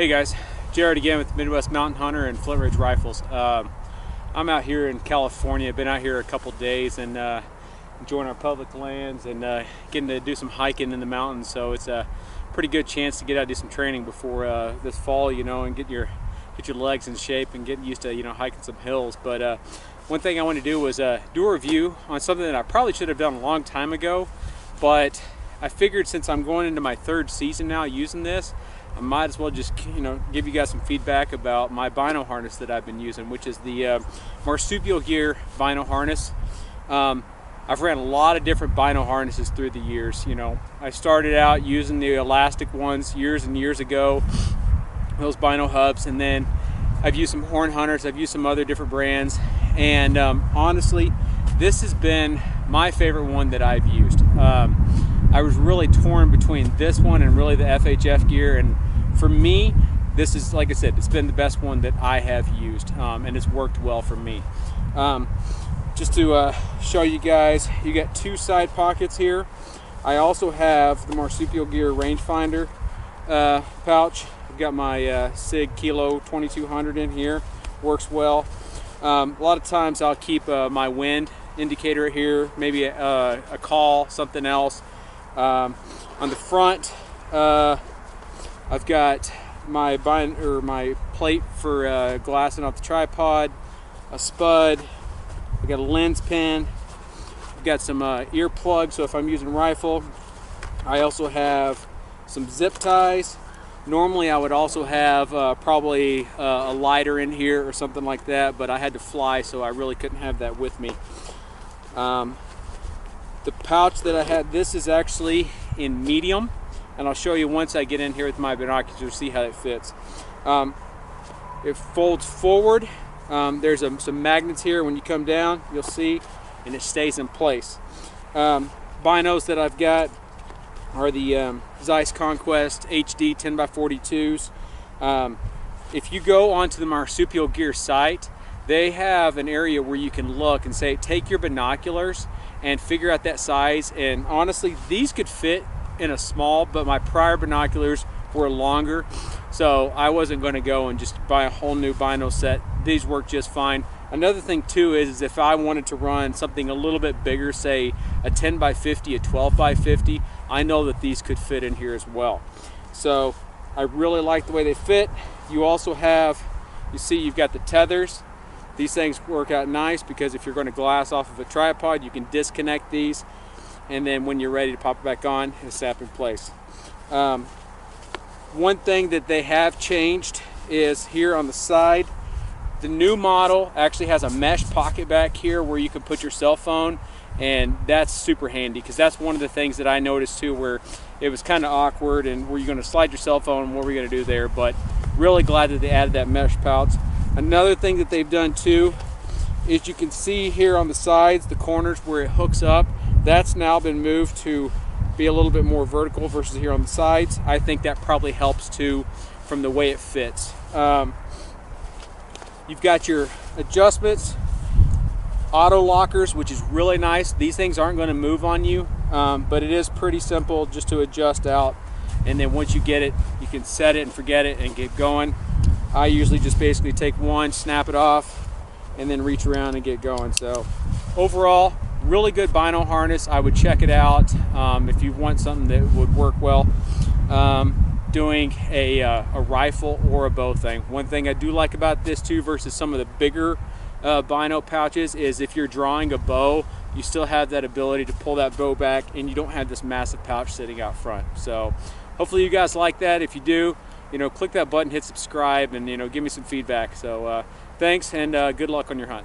Hey guys, Jared again with Midwest Mountain Hunter and Flint Ridge Rifles. I'm out here in California. Been out here a couple days and enjoying our public lands and getting to do some hiking in the mountains. So it's a pretty good chance to get out and do some training before this fall, you know, and get your legs in shape and get used to, you know, hiking some hills. But one thing I wanted to do was do a review on something that I probably should have done a long time ago, but I figured since I'm going into my third season now using this, I might as well just, you know, give you guys some feedback about my Bino harness that I've been using, which is the Marsupial gear Bino harness. I've ran a lot of different Bino harnesses through the years. You know, I started out using the elastic ones years and years ago, those Bino hubs, and then I've used some horn hunters, I've used some other different brands, and honestly, this has been my favorite one that I've used. I was really torn between this one and really the FHF gear, and for me, this is, like I said, it's been the best one that I have used, and it's worked well for me. Just to show you guys, you got two side pockets here. I also have the Marsupial gear rangefinder pouch. I've got my SIG Kilo 2200 in here, works well. A lot of times I'll keep my wind indicator here, maybe a call, something else. On the front, I've got my plate for glassing off the tripod, a spud, I've got a lens pin, I've got some ear plugs, so if I'm using rifle. I also have some zip ties. Normally I would also have probably a lighter in here or something like that, but I had to fly, so I really couldn't have that with me. The pouch that I had, this is actually in medium, and I'll show you once I get in here with my binoculars to see how it fits. It folds forward. There's some magnets here. When you come down, you'll see, and it stays in place. Binos that I've got are the Zeiss Conquest HD 10x42s. If you go onto the Marsupial gear site, they have an area where you can look and say, take your binoculars and figure out that size. And honestly, these could fit in a small, but my prior binoculars were longer, so I wasn't going to go and just buy a whole new Bino set. These work just fine. Another thing too is if I wanted to run something a little bit bigger, say a 10x50, a 12x50, I know that these could fit in here as well. So I really like the way they fit. You also have, you see, you've got the tethers. These things work out nice because if you're going to glass off of a tripod, you can disconnect these, and then when you're ready to pop it back on, it'll snap in place. One thing that they have changed is here on the side. The new model actually has a mesh pocket back here where you can put your cell phone, and that's super handy because that's one of the things that I noticed too, where it was kind of awkward and were you going to slide your cell phone and what were you going to do there. But really glad that they added that mesh pouch. Another thing that they've done too is you can see here on the sides, the corners where it hooks up, that's now been moved to be a little bit more vertical versus here on the sides. I think that probably helps too from the way it fits. You've got your adjustments, auto lockers, which is really nice. These things aren't going to move on you, but it is pretty simple just to adjust out, and then once you get it, you can set it and forget it and get going. I usually just basically take one, snap it off, and then reach around and get going. So overall, really good Bino harness. I would check it out if you want something that would work well doing a rifle or a bow thing. One thing I do like about this too versus some of the bigger Bino pouches is if you're drawing a bow, you still have that ability to pull that bow back and you don't have this massive pouch sitting out front. So hopefully you guys like that. If you do, you know, click that button, hit subscribe, and, you know, give me some feedback. So thanks, and good luck on your hunt.